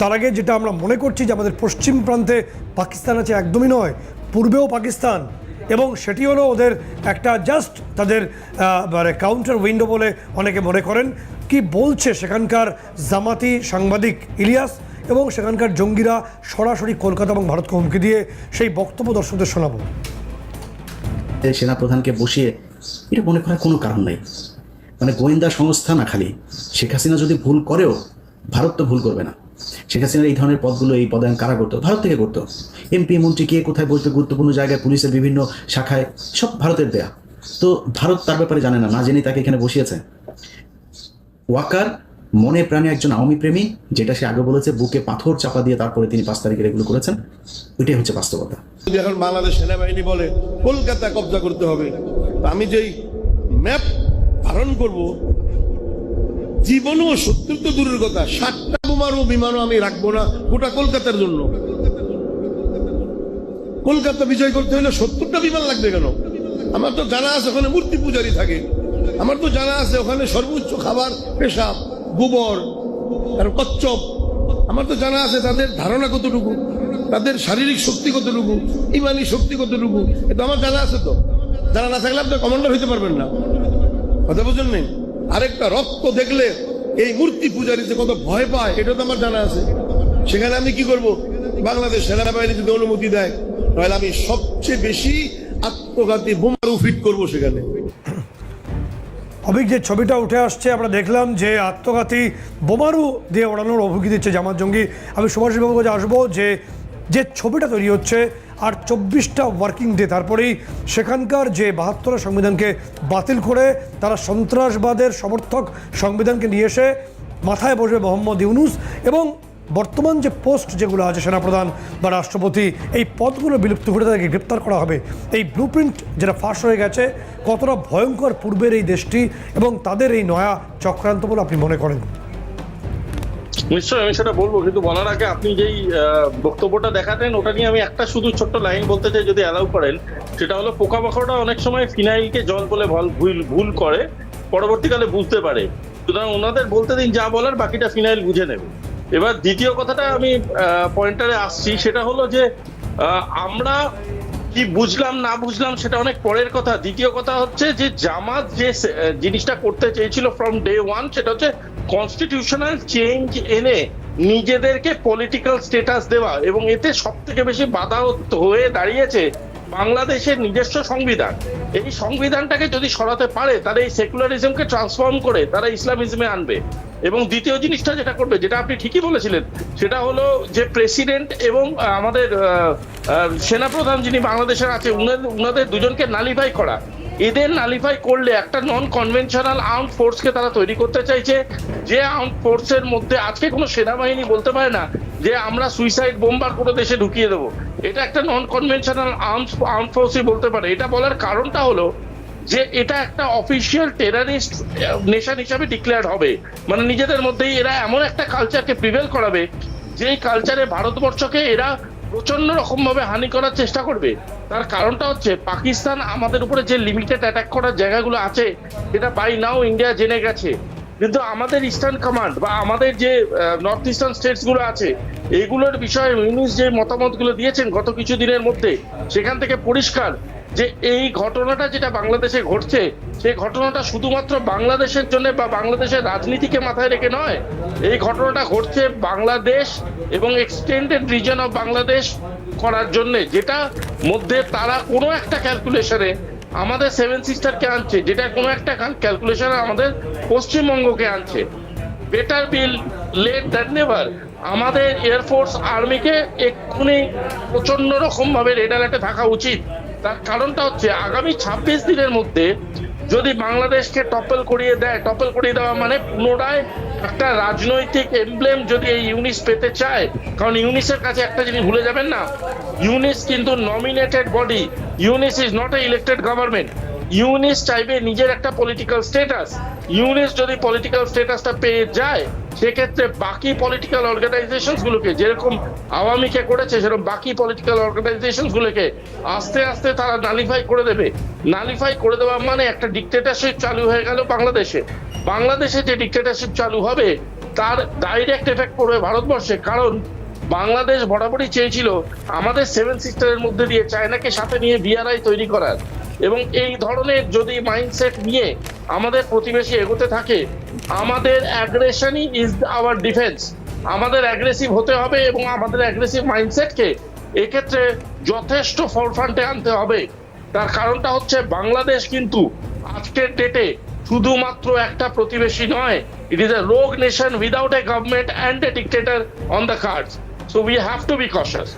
তার আগে যেটা আমরা মনে করছি যে আমাদের পশ্চিম প্রান্তে পাকিস্তান আছে, একদমই নয়, পূর্বেও পাকিস্তান, এবং সেটি হলো ওদের একটা জাস্ট তাদের মানে কাউন্টার উইন্ডো বলে অনেকে মনে করেন। কি বলছে সেখানকার জামাতি সাংবাদিক ইলিয়াস এবং সেখানকার জঙ্গিরা সরাসরি কলকাতা এবং ভারতকে হুমকি দিয়ে, সেই বক্তব্য দর্শকদের শোনাবো। সেনাপ্রধানকে বসিয়ে এটা মনে করার কোনো কারণ নেই। মানে গোয়েন্দা সংস্থা না, খালি শেখ হাসিনা যদি ভুল করেও ভারত তো ভুল করবে না। শেখ হাসিনার এই ধরনের পদগুলো, এই পদায়ন কারা করতো? ভারত থেকে করতো। এমপি মন্ত্রী কে কোথায় বলতে, গুরুত্বপূর্ণ জায়গায় পুলিশের বিভিন্ন শাখায়, সব ভারতের দেয়া। তো ভারত তার ব্যাপারে জানে না, না জেনেই তাকে এখানে বসিয়েছে। ওয়াকার মনে প্রাণে একজন আওয়ামী প্রেমী, যেটা সে আগে বলেছে, বুকে পাথর চাপা দিয়ে তারপরে তিনি 5 তারিখের এগুলো করেছেন। ওইটাই হচ্ছে বাস্তবতা। যদি এখন বাংলাদেশ সেনাবাহিনী বলে কলকাতা কবজা করতে হবে, আমি যেই ম্যাপ ধারণ করব, জীবনও 70 তো দূরের কথা, 7টা বোমারও বিমানও আমি রাখবো না গোটা কলকাতার জন্য। কলকাতা বিজয় করতে হলে 70টা বিমান লাগবে কেন? আমার তো জানা আছে ওখানে মূর্তি পূজারী থাকে, আমার তো জানা আছে ওখানে সর্বোচ্চ খাবার পেশাব, গোবর আর কচ্ছপ। আমার তো জানা আছে তাদের ধারণা কতটুকু, তাদের শারীরিক শক্তি কতটুকু, ইমানি শক্তি কতটুকু, এটা আমার জানা আছে। তো জানা না থাকলে আপনি কমান্ডার হইতে পারবেন না, কথা বুঝেন নেই? আরেকটা রক্ত দেখলে এই মূর্তি পূজারীতে কত ভয় পায়, এটা তো আমার জানা আছে। সেখানে আমি কি করব? বাংলাদেশ সেনাবাহিনী যদি অনুমতি দেয়, তাহলে আমি সবচেয়ে বেশি আত্মঘাতী বোমারু ফিট করব সেখানে। অভিক, যে ছবিটা উঠে আসছে আমরা দেখলাম যে আত্মঘাতী বোমারু দিয়ে ওড়ানোর অভিজ্ঞতা দিচ্ছে জামাত জঙ্গি। আমি সুভাষবাবুর কাছে আসবো যে ছবিটা তৈরি হচ্ছে, আর 24টা ওয়ার্কিং ডে তারপরেই সেখানকার যে 72 সংবিধানকে বাতিল করে তারা সন্ত্রাসবাদের সমর্থক সংবিধানকে নিয়ে এসে মাথায় বসবে মোহাম্মদ ইউনূস, এবং বর্তমান যে পোস্ট যেগুলো আছে সেনাপ্রধান বা রাষ্ট্রপতি, এই পদগুলো বিলুপ্ত করে তাদেরকে গ্রেপ্তার করা হবে। এই ব্লুপ্রিন্ট যেটা ফাঁস হয়ে গেছে, কতটা ভয়ঙ্কর পূর্বের এই দেশটি এবং তাদের এই নয়া চক্রান্ত বলে আপনি মনে করেন? নিশ্চয়ই আমি সেটা বলবো, কিন্তু বলার আগে আপনি যেই বক্তব্যটা দেখাতেন ওটা নিয়ে আমি একটা শুধু ছোট্ট লাইন বলতে চাই, যদি অ্যালাউ করেন। সেটা হলো, পোকামাকড়রা অনেক সময় ফিনাইলকে জল বলে ভুল করে, পরবর্তীকালে বুঝতে পারে। সুতরাং ওনাদের বলতে দিন যা বলার, বাকিটা ফিনাইল বুঝে নেবে। এবার দ্বিতীয় কথাটা আমি পয়েন্টারে আসছি, সেটা হলো যে আমরা কি বুঝলাম না বুঝলাম সেটা অনেক পরের কথা। দ্বিতীয় কথা হচ্ছে যে জামাত যে জিনিসটা করতে চেয়েছিল ফ্রম ডে ওয়ান, সেটা হচ্ছে কনস্টিটিউশনাল চেঞ্জ এনে নিজেদেরকে পলিটিক্যাল স্ট্যাটাস দেওয়া, এবং এতে সব থেকে বেশি বাধা হয়ে দাঁড়িয়েছে বাংলাদেশের নিজস্ব সংবিধান। এই সংবিধানটাকে যদি সরাতে পারে, তারা এই সেকুলারিজমকে ট্রান্সফর্ম করে তারা ইসলামিজমে আনবে। এবং দ্বিতীয় জিনিসটা যেটা করবে, যেটা আপনি ঠিকই বলেছিলেন, সেটা হলো যে প্রেসিডেন্ট এবং আমাদের সেনাপ্রধান যিনি বাংলাদেশের আছে, উনাদের দুজনকে নালিফাই করা। এদের নালিফাই করলে একটা নন কনভেনশনাল আর্মড ফোর্সকে তারা তৈরি করতে চাইছে, যে আর্মড ফোর্সের মধ্যে আজকে কোনো সেনাবাহিনী বলতে পারে না যে আমরা সুইসাইড বোম্বার কোনো দেশে ঢুকিয়ে দেবো। এটা একটা নন কনভেনশনাল আর্মড ফোর্সই বলতে পারে। এটা বলার কারণটা হলো যে এটা একটা অফিসিয়াল টেরারিস্ট নেশন হিসাবে ডিক্লেয়ার হবে। মানে নিজেদের মধ্যেই এরা এমন একটা কালচারকে প্রিভেল করাবে, যেই কালচারে ভারতবর্ষকে এরা প্রচন্ড রকম ভাবে হানি করার চেষ্টা করবে। তার কারণটা হচ্ছে, পাকিস্তান আমাদের উপরে যে লিমিটেড অ্যাটাক করার জায়গাগুলো আছে, এটা বাই নাও ইন্ডিয়া জেনে গেছে। কিন্তু আমাদের ইস্টার্ন কমান্ড বা আমাদের যে নর্থ ইস্টার্ন স্টেটস গুলো আছে, এইগুলোর বিষয়ে ইউনূস যে মতামতগুলো দিয়েছেন গত কিছু দিনের মধ্যে, সেখান থেকে পরিষ্কার যে এই ঘটনাটা যেটা বাংলাদেশে ঘটছে, সেই ঘটনাটা শুধুমাত্র বাংলাদেশের জন্য বা বাংলাদেশের রাজনীতিকে মাথায় রেখে নয়। এই ঘটনাটা ঘটছে বাংলাদেশ এবং এক্সটেন্ডেড রিজন অফ বাংলাদেশ করার জন্য, যেটা মধ্যে তারা কোনো একটা ক্যালকুলেশনে আমাদের 7 সিস্টারকে আনছে, যেটা কোনো একটা ক্যালকুলেশনে আমাদের পশ্চিমবঙ্গকে আনছে। বেটার বিল লেট দ্যান নেভার। আমাদের এয়ারফোর্স আর্মিকে এক্ষুনি প্রচন্ড রকম ভাবে রেড অ্যালার্টে থাকা উচিত। তার কারণটা হচ্ছে, আগামী 26 দিনের মধ্যে যদি বাংলাদেশকে টপল করিয়ে দেওয়া মানে পুনরায় একটা রাজনৈতিক এমব্লেম যদি এই ইউনিস পেতে চায়। কারণ ইউনিসের কাছে একটা জিনিস ভুলে যাবেন না, ইউনিস কিন্তু নমিনেটেড বডি, ইউনিস is not a elected government. ইউনিস চাইবে নিজের একটা পলিটিক্যাল স্ট্যাটাস। ইউনিস যদি পলিটিক্যাল স্ট্যাটাসটা পেয়ে যায়, সেক্ষেত্রে বাকি পলিটিক্যাল অর্গানাইজেশনস গুলোকে, যেরকম আওয়ামীকে করেছে সেরকম বাকি পলিটিক্যাল অর্গানাইজেশনস গুলোকে আস্তে আস্তে তারা নালিফাই করে দেবে। নালিফাই করে দেওয়া মানে একটা ডিক্টেটরশিপ চালু হয়ে গেল বাংলাদেশে। বাংলাদেশে যে ডিক্টেটরশিপ চালু হবে, তার ডাইরেক্ট এফেক্ট পড়বে ভারতবর্ষে। কারণ বাংলাদেশ বরাবরই চেয়েছিল আমাদের 7 সিস্টারের মধ্যে দিয়ে চায়নাকে সাথে নিয়ে বিআরআই তৈরি করার, এবং এই ধরনের যদি মাইন্ডসেট নিয়ে আমাদের প্রতিবেশী এগোতে থাকে, আমাদের অ্যাগ্রেশনই ইজ আওয়ার ডিফেন্স। আমাদের অ্যাগ্রেসিভ হতে হবে এবং আমাদের অ্যাগ্রেসিভ মাইন্ডসেটকে এক্ষেত্রে যথেষ্ট ফরফ্রন্টে আনতে হবে। তার কারণটা হচ্ছে বাংলাদেশ কিন্তু আজকের ডেটে শুধুমাত্র একটা প্রতিবেশী নয়, ইট is a rogue nation without a government and a dictator on the cards. So we have to be কশাস।